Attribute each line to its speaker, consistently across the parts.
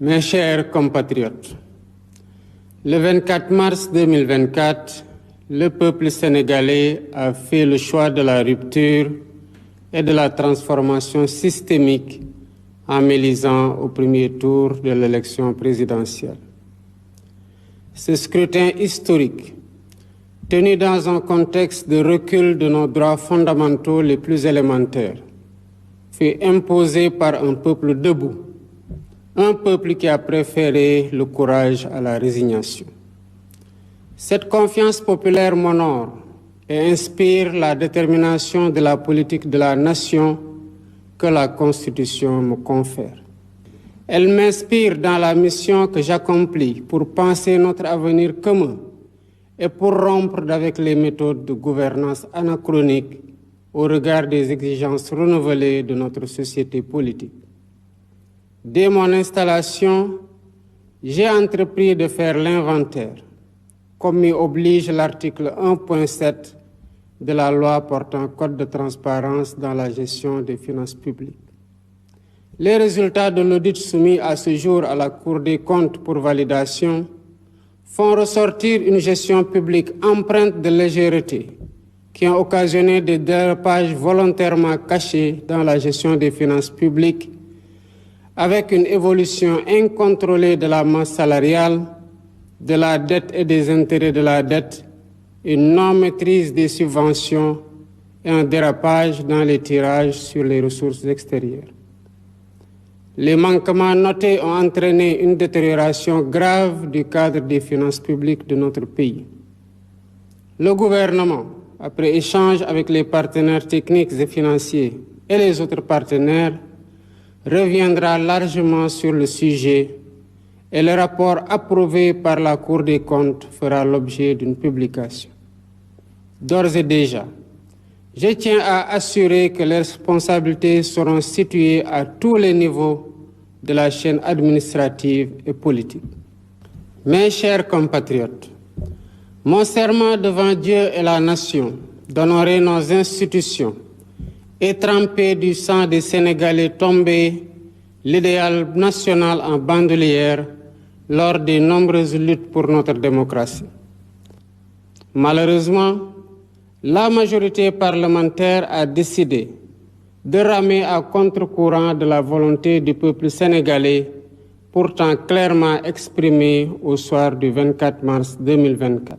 Speaker 1: Mes chers compatriotes, le 24 mars 2024, le peuple sénégalais a fait le choix de la rupture et de la transformation systémique en m'élisant au premier tour de l'élection présidentielle. Ce scrutin historique, tenu dans un contexte de recul de nos droits fondamentaux les plus élémentaires, fut imposé par un peuple debout, un peuple qui a préféré le courage à la résignation. Cette confiance populaire m'honore et inspire la détermination de la politique de la nation que la Constitution me confère. Elle m'inspire dans la mission que j'accomplis pour penser notre avenir commun et pour rompre avec les méthodes de gouvernance anachroniques au regard des exigences renouvelées de notre société politique. Dès mon installation, j'ai entrepris de faire l'inventaire, comme m'y oblige l'article 1.7 de la loi portant code de transparence dans la gestion des finances publiques. Les résultats de l'audit soumis à ce jour à la Cour des comptes pour validation font ressortir une gestion publique empreinte de légèreté qui ont occasionné des dérapages volontairement cachés dans la gestion des finances publiques, avec une évolution incontrôlée de la masse salariale, de la dette et des intérêts de la dette, une non-maîtrise des subventions et un dérapage dans les tirages sur les ressources extérieures. Les manquements notés ont entraîné une détérioration grave du cadre des finances publiques de notre pays. Le gouvernement, après échange avec les partenaires techniques et financiers et les autres partenaires, reviendra largement sur le sujet et le rapport approuvé par la Cour des comptes fera l'objet d'une publication. D'ores et déjà, je tiens à assurer que les responsabilités seront situées à tous les niveaux de la chaîne administrative et politique. Mes chers compatriotes, mon serment devant Dieu et la nation d'honorer nos institutions et tremper du sang des Sénégalais tombés l'idéal national en bandoulière lors des nombreuses luttes pour notre démocratie. Malheureusement, la majorité parlementaire a décidé de ramer à contre-courant de la volonté du peuple sénégalais, pourtant clairement exprimée au soir du 24 mars 2024.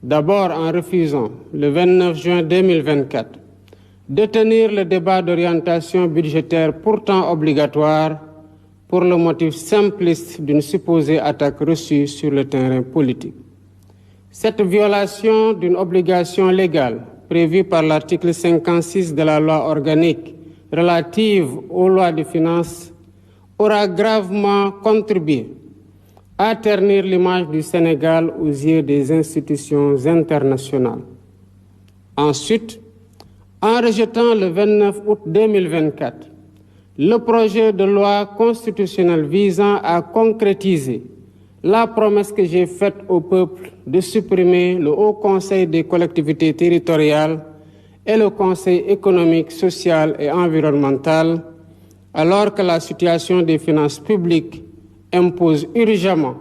Speaker 1: D'abord en refusant, le 29 juin 2024, de tenir le débat d'orientation budgétaire pourtant obligatoire pour le motif simpliste d'une supposée attaque reçue sur le terrain politique. Cette violation d'une obligation légale prévue par l'article 56 de la loi organique relative aux lois de finances aura gravement contribué à ternir l'image du Sénégal aux yeux des institutions internationales. Ensuite, en rejetant le 29 août 2024 le projet de loi constitutionnelle visant à concrétiser la promesse que j'ai faite au peuple de supprimer le Haut Conseil des collectivités territoriales et le Conseil économique, social et environnemental, alors que la situation des finances publiques impose urgemment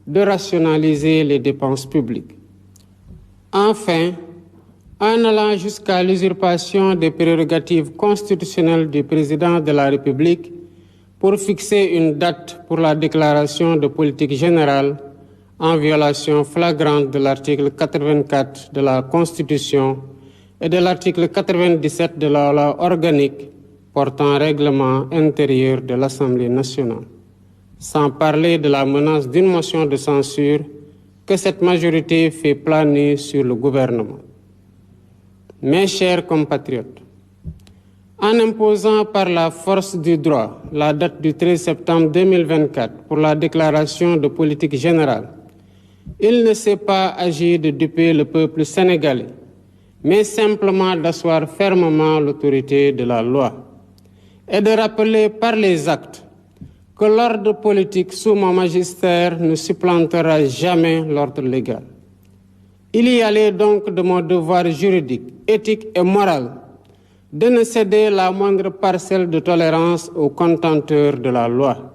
Speaker 1: de rationaliser les dépenses publiques. Enfin, en allant jusqu'à l'usurpation des prérogatives constitutionnelles du président de la République pour fixer une date pour la déclaration de politique générale en violation flagrante de l'article 84 de la Constitution et de l'article 97 de la loi organique portant règlement intérieur de l'Assemblée nationale, sans parler de la menace d'une motion de censure que cette majorité fait planer sur le gouvernement. Mes chers compatriotes, en imposant par la force du droit la date du 13 septembre 2024 pour la déclaration de politique générale, il ne s'est pas agi de duper le peuple sénégalais, mais simplement d'asseoir fermement l'autorité de la loi et de rappeler par les actes que l'ordre politique sous mon magistère ne supplantera jamais l'ordre légal. Il y allait donc de mon devoir juridique, éthique et moral de ne céder la moindre parcelle de tolérance aux contenteurs de la loi.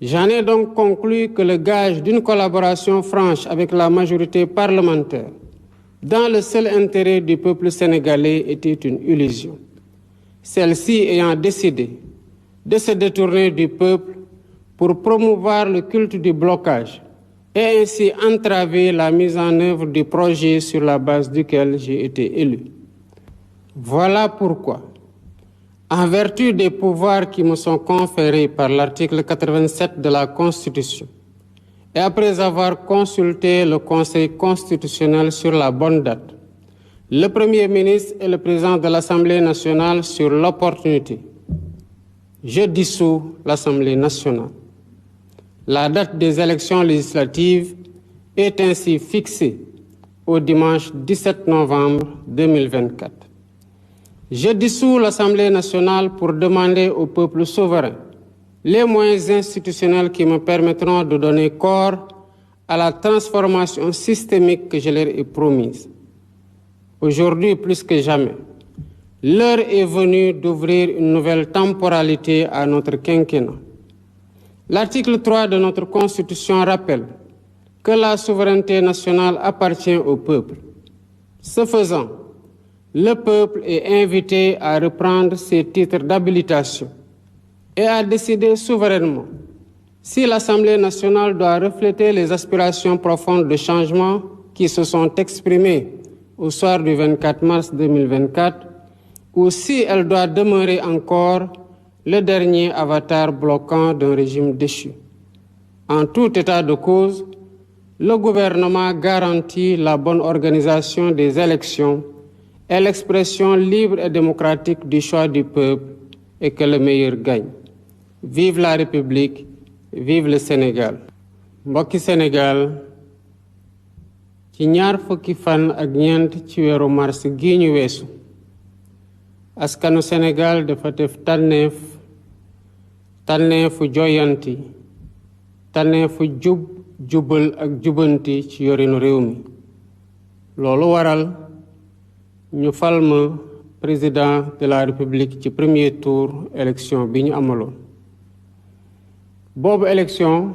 Speaker 1: J'en ai donc conclu que le gage d'une collaboration franche avec la majorité parlementaire dans le seul intérêt du peuple sénégalais était une illusion. Celle-ci ayant décidé de se détourner du peuple pour promouvoir le culte du blocage et ainsi entraver la mise en œuvre du projet sur la base duquel j'ai été élu. Voilà pourquoi, en vertu des pouvoirs qui me sont conférés par l'article 87 de la Constitution, et après avoir consulté le Conseil constitutionnel sur la bonne date, le Premier ministre et le Président de l'Assemblée nationale sur l'opportunité, je dissous l'Assemblée nationale. La date des élections législatives est ainsi fixée au dimanche 17 novembre 2024. Je dissous l'Assemblée nationale pour demander au peuple souverain les moyens institutionnels qui me permettront de donner corps à la transformation systémique que je leur ai promise. Aujourd'hui, plus que jamais, l'heure est venue d'ouvrir une nouvelle temporalité à notre quinquennat. L'article 3 de notre Constitution rappelle que la souveraineté nationale appartient au peuple. Ce faisant, le peuple est invité à reprendre ses titres d'habilitation et à décider souverainement si l'Assemblée nationale doit refléter les aspirations profondes de changement qui se sont exprimées au soir du 24 mars 2024 ou si elle doit demeurer encore le dernier avatar bloquant d'un régime déchu. En tout état de cause, le gouvernement garantit la bonne organisation des élections et l'expression libre et démocratique du choix du peuple et que le meilleur gagne. Vive la République, vive le Sénégal. Mbokki Sénégal, ci ñaar fukki fan ak ñeent ci weeru mars gi ñu weesu askanu Sénégal dafa def tànneefu joyanti tànneefu jubal ak jubanti ci yorinu réew mi loolu waral ñu fal ma président de la République ci premier tour élection bi ñu amaloon boobu élection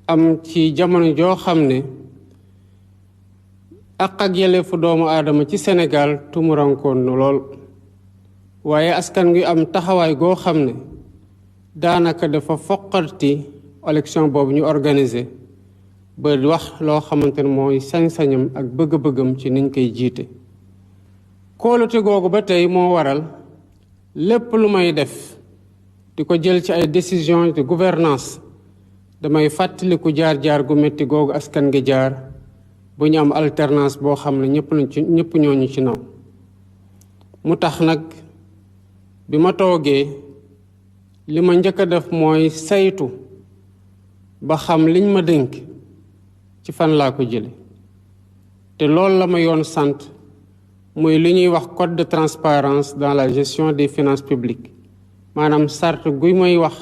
Speaker 1: am ci jamono joo xam ne ak yelleefu doomu aadama ci Sénégal tumurankoon na lool waaye askan wi am taxawaay goo xam ne daanaka dafa foqarti élection boobu ñu organisé ba wax loo xamante ne mooy sañ-sañam ak bëgg-bëggam ci niñ koy jiite kóolute googu ba tey moo waral lépp lu may def di ko jël ci ay décision de gouvernance damay fàttaliku jaar-jaar gu metti googu askan gi jaar bu ñu am alternance boo xam ne ñëpp ñooñu ci naw mu tax nag bi ma toogee li ma njëkk a def mooy saytu ba xam liñ ma dénk ci fan laa ko jële te loolu la ma yoon sant muy li ñuy wax code de transparence dans la gestion des finances publiques maanaam sart guy may wax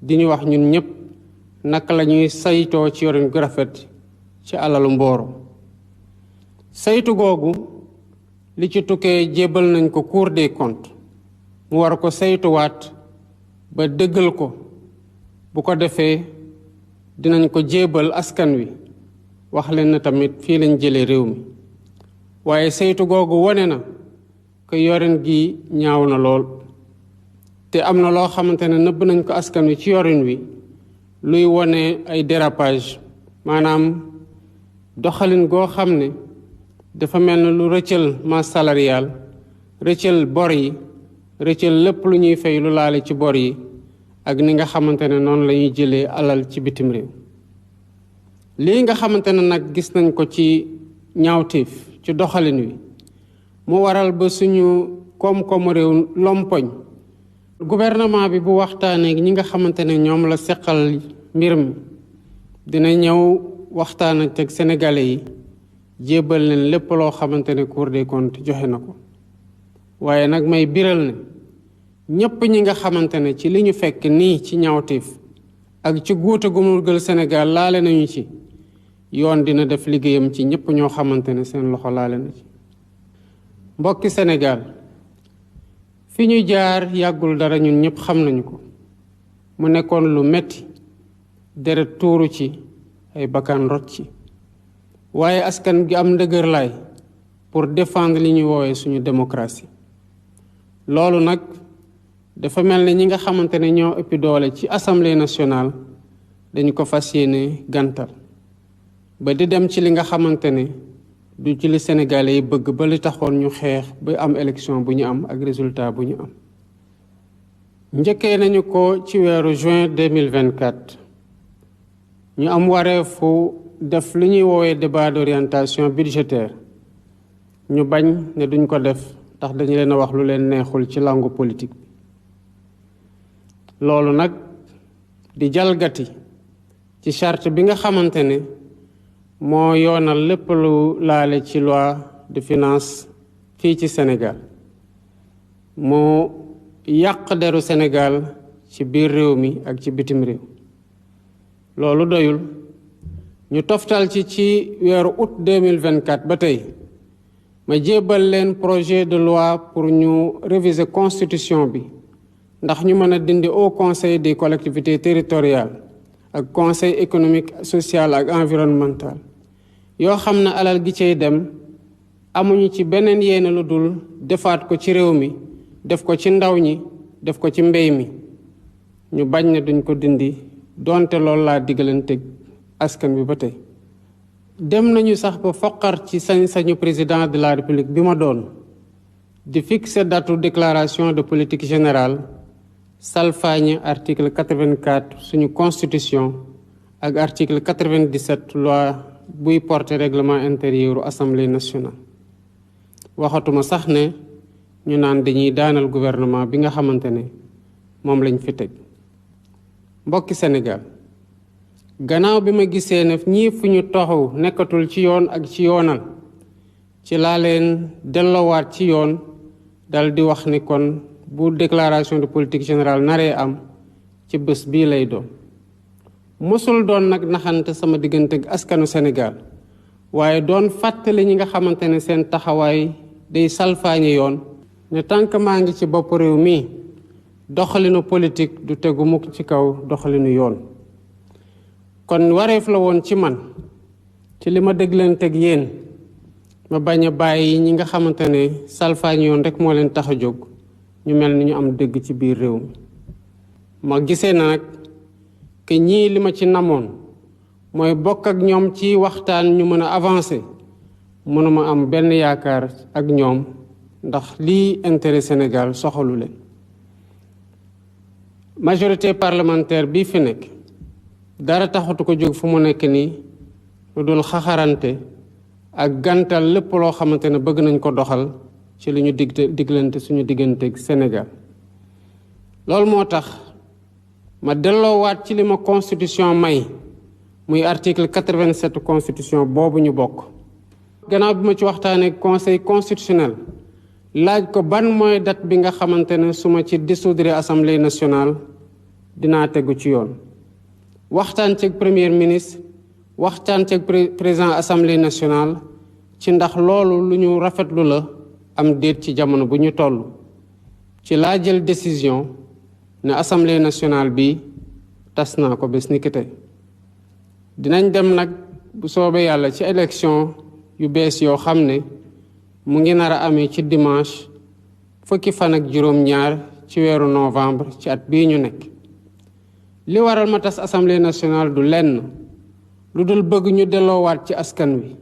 Speaker 1: di ñu wax ñun ñëpp naka la ñuy saytoo ci yorin gu rafet ci alalu mbooro saytu googu li ci tukkee jébbal nañ ko Cour des comptes mu war ko saytuwaat ba dëggal ko bu ko defee dinañ ko jébbal askan wi wax leen na tamit fii lañ jëlee réew mi waaye saytu googu wone na ko yorin gi ñaaw na lool te am na loo xamante ne nëbb nañ ko askan wi ci yorin wi luy wone ay dérapage maanaam doxalin goo xam ne dafa mel ne lu rëccal masse salariale rëccal bor yi rëccal lépp lu ñuy fay lu laale ci bor yi ak ni nga xamante ne noonu la ñuy jëlee alal ci bitim réew lii nga xamante ne nag gis nañ ko ci ñaawteef ci doxalin wi mu waral ba suñu koom-koomu réew lompoñ gouvernement bi bu waxtaanee ñi nga xamante ne ñoom la seqal mbir mi dina ñëw waxtaan ak sénégalais yi jébbal leen lépp loo xamante ne Cour des comptes joxe na ko waaye nag may biral ne ñépp ñi nga xamante ne ci li ñu fekk nii ci ñaawteef ak ci guute gu mu gël Sénégal laale nañu ci yoon dina def liggéeyam ci ñépp ñoo xamante ne seen loxo laale na ci mbokki Sénégal fi ñu jaar yàggul dara ñun ñépp xam nañu ko mu nekkoon lu metti deret tuuru ci ay bakkan rot ci waaye askan gi am ndëgër laay pour défendre li ñuy woowee suñu démocratie. loolu nag dafa mel ne ñi nga xamante ne ñoo ëppi doole ci assemblée nationale dañu ko fas yéene gàntal ba di dem ci li nga xamante ne du ci li Sénégalais yi bëgg ba li taxoon ñu xeex ba am élection bu ñu am ak résultat bu ñu am. njëkkee nañu ko ci weeru juin 2024 ñu am wareefu def li ñuy woowee débat d'orientation budgétaire ñu bañ ne duñ ko def ndax dañu leen a wax lu leen neexul ci langue politique bi. loolu nag di jalgati ci charte bi nga xamante ne moo yoonal lépp lu laale ci loi de finance fii ci Sénégal moo yàq deru Sénégal ci biir réew mi ak ci bitim réew. loolu doyul ñu toftal ci weeru août 2024 ba tey ma jébbal leen projet de loi pour ñu réviser constitution bi ndax ñu mën a dindi Haut Conseil des collectivités territoriales ak conseil économique social ak environnemental yoo xam ne alal gi cay dem amuñu ci beneen yéene lu dul defaat ko ci réew mi def ko ci ndaw ñi def ko ci mbéy mi ñu bañ ne duñ ko dindi donte loolu laa diggalante askan bi ba tey. dem nañu sax ba foqar ci sañ-sañu président de la république bi ma doon di fixer datu déclaration de politique générale salfaañe article 84 suñu constitution ak article 97 loi buy porter règlement intérieur u assemblée nationale. waxatuma sax ne ñu naan dañuy daanal gouvernement bi nga xamante ne moom lañ fi teg. mbokki Sénégal gannaaw bi ma gisee ne ñii fu ñu taxaw nekkatul ci yoon ak ci yoonal ci laa leen delloowaat ci yoon dal di wax ni kon bu déclaration de politique générale naree am ci bés bii lay doon. mosul doon nag naxante sama diggante ak askanu Sénégal waaye doon fàttali ñi nga xamante ne seen taxawaay day salfaañi yoon ne tànk maa ngi ci bopp réew mi doxalinu politique du tegu mukk ci kaw doxalinu yoon. kon wareef la woon ci man ci li ma déglanteeg yéen ma bañ a bàyyi ñi nga xamante ne salfaañi yoon rek moo leen tax a jóg ñu mel ni ñu am dëgg ci biir réew mi. ma gisee na nag que ñii li ma ci namoon mooy bokk ak ñoom ci waxtaan ñu mën a avancer mënuma am benn yaakaar ak ñoom ndax lii intérêt Sénégal soxalu leen. majorité parlementaire bii fi nekk dara taxatu ko jóg fu mu nekk nii lu dul xaxarante ak gàntal lépp loo xamante ne bëgg nañ ko doxal ci li ñu diglante suñu digganteeg Sénégal. loolu moo tax ma delloowaat ci li ma constitution may muy article 87 constitution boobu ñu bokk. gannaaw bi ma ci waxtaanee conseil constitutionnel laaj ko ban mooy date bi nga xamante ne su ma ci dissoudre assemblée nationale dinaa tegu ci yoon. waxtaan ceeg premier ministre waxtaan ceeg président assemblée nationale ci ndax loolu lu ñu rafetlu la am déet ci jamono bu ñu toll. ci laa jël décision ne assemblée nationale bi tas naa ko bés ni ki tey. dinañ dem nag bu soobee yàlla ci élection yu bees yoo xam ne mu ngi nar a amee ci dimanche fukki fan ak juróom-ñaar ci weeru novembre ci at bii ñu nekk. li waral ma tas assemblée nationale du lenn lu dul bëgg ñu delloowaat ci askan wi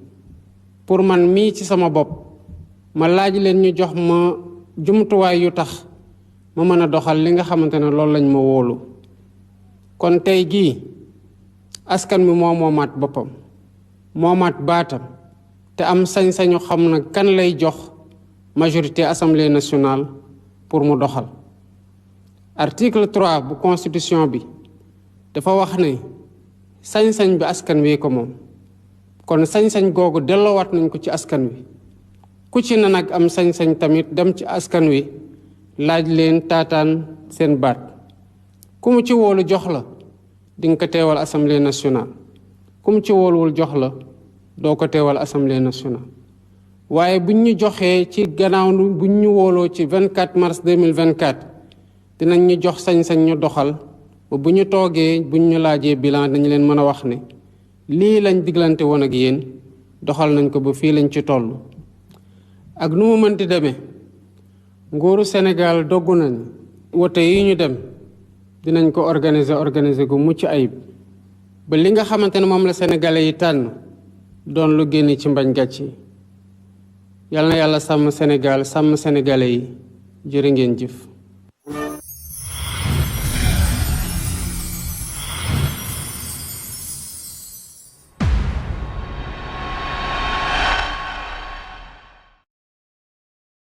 Speaker 1: pour man mii ci sama bopp ma laaj leen ñu jox ma jumtuwaay yu tax ma mën a doxal li nga xamante ne loolu lañ ma wóolu. kon tey gii askan wi moo moomaat boppam moomaat baatam te am sañ-sañu xam na kan lay jox majorité assemblée nationale pour mu doxal. article 3 bu constitution bi dafa wax ne sañ-sañ bi askan wi ko moom kon sañ-sañ googu delloowaat nañ ko ci askan wi ku ci ne nag am sañ-sañ tamit dem ci askan wi laaj leen taataan seen baat ku mu ci wóolu jox la di nga ko teewal assemblée nationale ku mu ci wóoluwul jox la doo ko teewal assemblée nationale. waaye buñ ñu joxee ci gannaaw buñ ñu wóoloo ci 24 mars 2024 dinañ ñu jox sañ-sañ ñu doxal ba bu ñu toogee bu ñu laajee bilan dañu leen mën a wax ne lii lañ diglante woon ak yéen doxal nañ ko ba fii lañ ci toll. ak nu mu mënti demee nguuru Sénégal doggu nañ wote yi ñu dem dinañ ko organiser gu mucc ayib ba li nga xamante ne moom la sénégalais yi tànn doon lu génn ci mbañ gàcc yi. yal na yàlla sàmm Sénégal sàmm sénégalais yi jërë ngeen jëf.